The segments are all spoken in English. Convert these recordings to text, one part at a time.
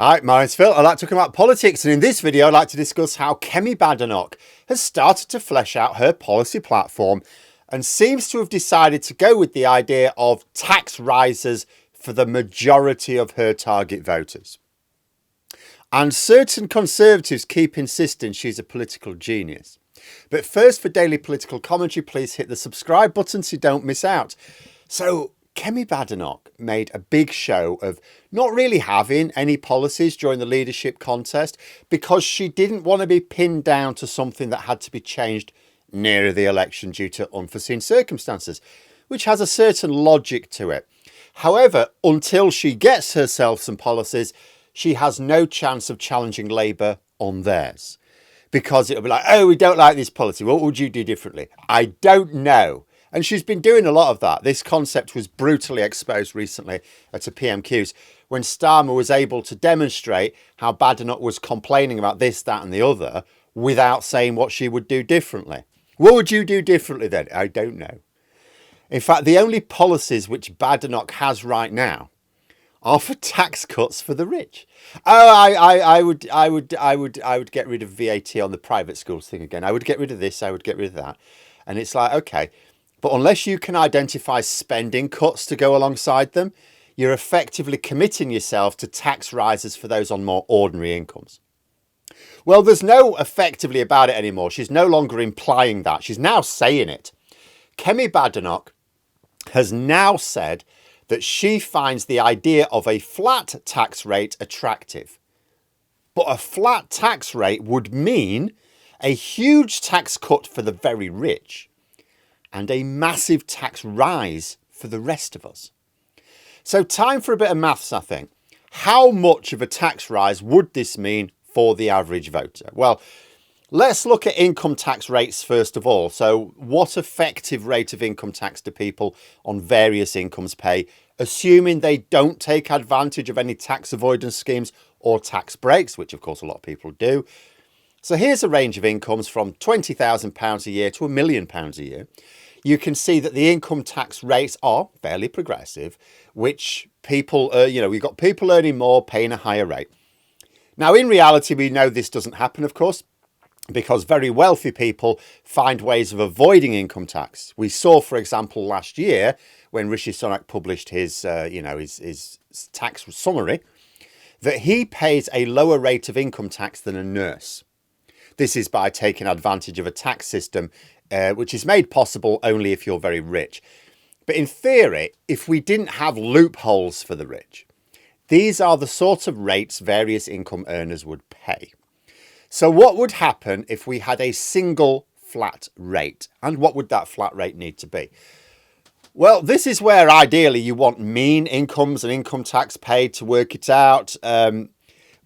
Hi, my name's Phil. I'd like to talk about politics, and in this video I'd like to discuss how Kemi Badenoch has started to flesh out her policy platform and seems to have decided to go with the idea of tax rises for the majority of her target voters. And certain Conservatives keep insisting she's a political genius. But first, for daily political commentary, please hit the subscribe button so you don't miss out. So, Kemi Badenoch made a big show of not really having any policies during the leadership contest because she didn't want to be pinned down to something that had to be changed nearer the election due to unforeseen circumstances, which has a certain logic to it. However, until she gets herself some policies, she has no chance of challenging Labour on theirs. Because it'll be like, oh, we don't like this policy. What would you do differently? I don't know. And she's been doing a lot of that. This concept was brutally exposed recently at a PMQs when Starmer was able to demonstrate how Badenoch was complaining about this, that and the other without saying what she would do differently. What would you do differently then? I don't know. In fact, the only policies which Badenoch has right now are for tax cuts for the rich. Oh, I would get rid of VAT on the private schools thing again. I would get rid of this. I would get rid of that. And it's like, okay. But unless you can identify spending cuts to go alongside them, you're effectively committing yourself to tax rises for those on more ordinary incomes. Well, there's no effectively about it anymore. She's no longer implying that. She's now saying it. Kemi Badenoch has now said that she finds the idea of a flat tax rate attractive. But a flat tax rate would mean a huge tax cut for the very rich and a massive tax rise for the rest of us. So time for a bit of maths, I think. How much of a tax rise would this mean for the average voter? Well, let's look at income tax rates first of all. So what effective rate of income tax do people on various incomes pay, assuming they don't take advantage of any tax avoidance schemes or tax breaks, which of course a lot of people do. So here's a range of incomes from £20,000 a year to £1 million a year. You can see that the income tax rates are fairly progressive, which people, we've got people earning more, paying a higher rate. Now, in reality, we know this doesn't happen, of course, because very wealthy people find ways of avoiding income tax. We saw, for example, last year when Rishi Sunak published his tax summary, that he pays a lower rate of income tax than a nurse. This is by taking advantage of a tax system which is made possible only if you're very rich. But in theory, if we didn't have loopholes for the rich, these are the sort of rates various income earners would pay. So what would happen if we had a single flat rate? And what would that flat rate need to be? Well, this is where ideally you want mean incomes and income tax paid to work it out.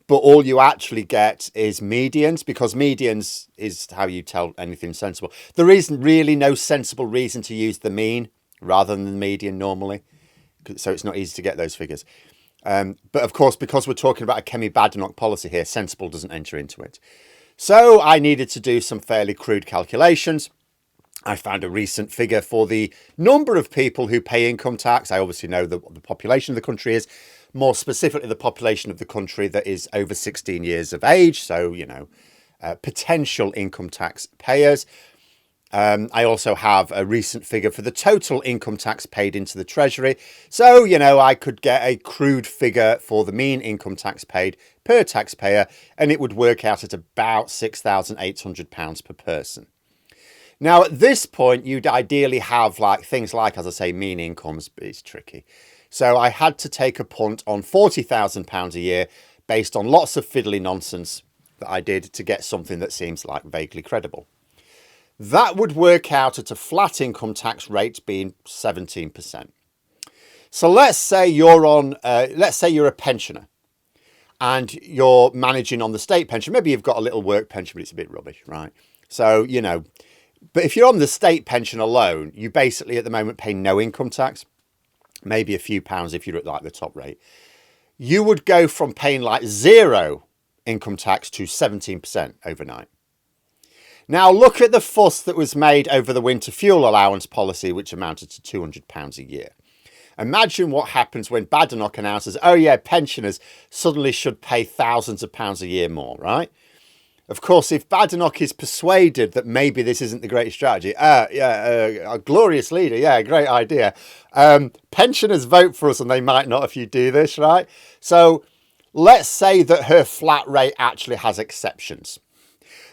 But all you actually get is medians, because medians is how you tell anything sensible. There isn't really no sensible reason to use the mean rather than the median normally. So it's not easy to get those figures. But of course, because we're talking about a Kemi Badenoch policy here, sensible doesn't enter into it. So I needed to do some fairly crude calculations. I found a recent figure for the number of people who pay income tax. I obviously know what the population of the country is. More specifically, the population of the country that is over 16 years of age. So, potential income tax payers. I also have a recent figure for the total income tax paid into the Treasury. So, I could get a crude figure for the mean income tax paid per taxpayer, and it would work out at about £6,800 per person. Now, at this point, you'd ideally have things like, as I say, mean incomes, but it's tricky. So I had to take a punt on £40,000 a year based on lots of fiddly nonsense that I did to get something that seems like vaguely credible. That would work out at a flat income tax rate being 17%. So let's say you're a pensioner and you're managing on the state pension. Maybe you've got a little work pension, but it's a bit rubbish, right? So, but if you're on the state pension alone, you basically at the moment pay no income tax. Maybe a few pounds if you're at the top rate. You would go from paying zero income tax to 17% overnight. Now look at the fuss that was made over the winter fuel allowance policy, which amounted to £200 a year. Imagine what happens when Badenoch announces, oh yeah, pensioners suddenly should pay thousands of pounds a year more, right? Of course, if Badenoch is persuaded that maybe this isn't the great strategy, a glorious leader, yeah, great idea. Pensioners vote for us and they might not if you do this, right? So let's say that her flat rate actually has exceptions.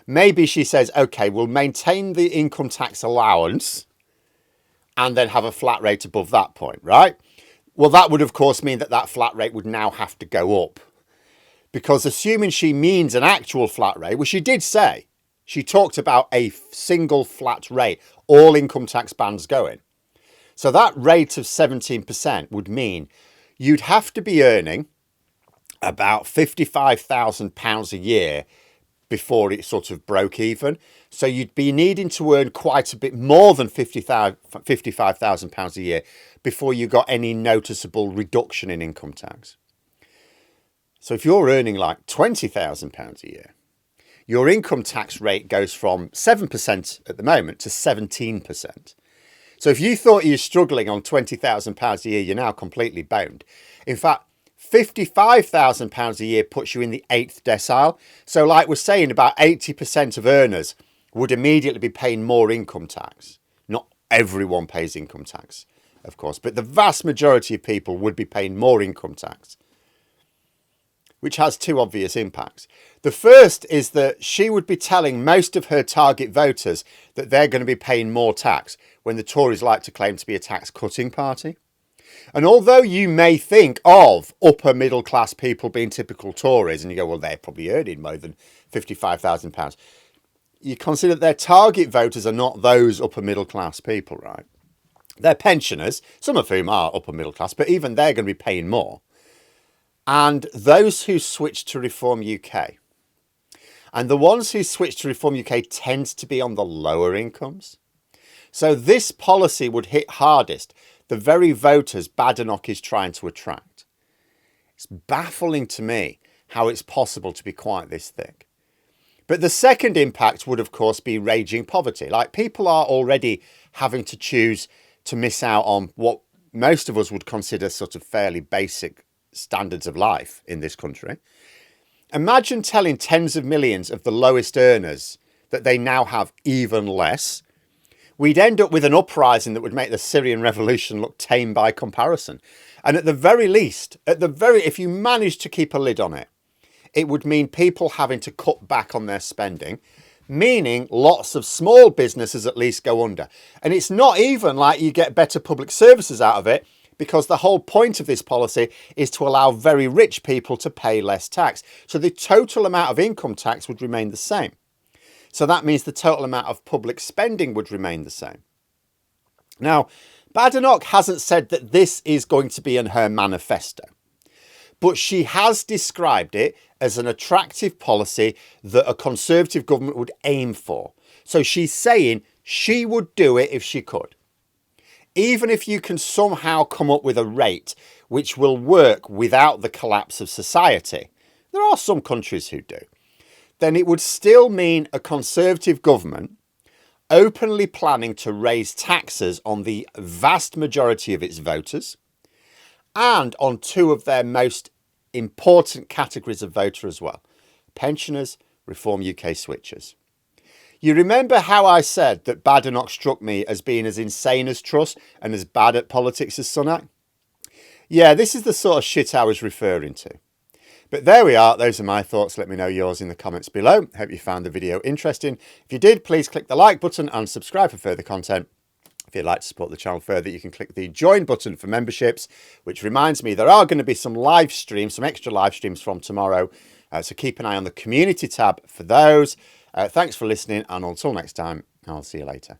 Maybe she says, okay, we'll maintain the income tax allowance and then have a flat rate above that point, right? Well, that would, of course, mean that that flat rate would now have to go up. Because assuming she means an actual flat rate, which she did say, she talked about a single flat rate, all income tax bands going. So that rate of 17% would mean you'd have to be earning about £55,000 a year before it sort of broke even. So you'd be needing to earn quite a bit more than £55,000 a year before you got any noticeable reduction in income tax. So if you're earning like £20,000 a year, your income tax rate goes from 7% at the moment to 17%. So if you thought you were struggling on £20,000 a year, you're now completely boned. In fact, £55,000 a year puts you in the 8th decile. So like we're saying, about 80% of earners would immediately be paying more income tax. Not everyone pays income tax, of course, but the vast majority of people would be paying more income tax, which has two obvious impacts. The first is that she would be telling most of her target voters that they're going to be paying more tax when the Tories like to claim to be a tax cutting party. And although you may think of upper middle class people being typical Tories and you go, well, they're probably earning more than £55,000, you consider that their target voters are not those upper middle class people, right? They're pensioners, some of whom are upper middle class, but even they're going to be paying more. And those who switch to Reform UK. And the ones who switch to Reform UK tend to be on the lower incomes. So this policy would hit hardest the very voters Badenoch is trying to attract. It's baffling to me how it's possible to be quite this thick. But the second impact would, of course, be raging poverty. Like, people are already having to choose to miss out on what most of us would consider sort of fairly basic standards of life in this country. Imagine telling tens of millions of the lowest earners that they now have even less. We'd end up with an uprising that would make the Syrian revolution look tame by comparison. And at the very least, if you managed to keep a lid on it, it would mean people having to cut back on their spending, meaning lots of small businesses at least go under. And it's not even like you get better public services out of it, because the whole point of this policy is to allow very rich people to pay less tax. So the total amount of income tax would remain the same. So that means the total amount of public spending would remain the same. Now, Badenoch hasn't said that this is going to be in her manifesto, but she has described it as an attractive policy that a Conservative government would aim for. So she's saying she would do it if she could. Even if you can somehow come up with a rate which will work without the collapse of society, there are some countries who do, then it would still mean a Conservative government openly planning to raise taxes on the vast majority of its voters and on two of their most important categories of voter as well: pensioners, Reform UK switchers. You remember how I said that Badenoch struck me as being as insane as Truss and as bad at politics as Sunak? Yeah, this is the sort of shit I was referring to. But there we are. Those are my thoughts. Let me know yours in the comments below. Hope you found the video interesting. If you did, please click the like button and subscribe for further content. If you'd like to support the channel further, you can click the join button for memberships, which reminds me there are going to be some live streams, some extra live streams from tomorrow. So keep an eye on the community tab for those. Thanks for listening, and until next time, I'll see you later.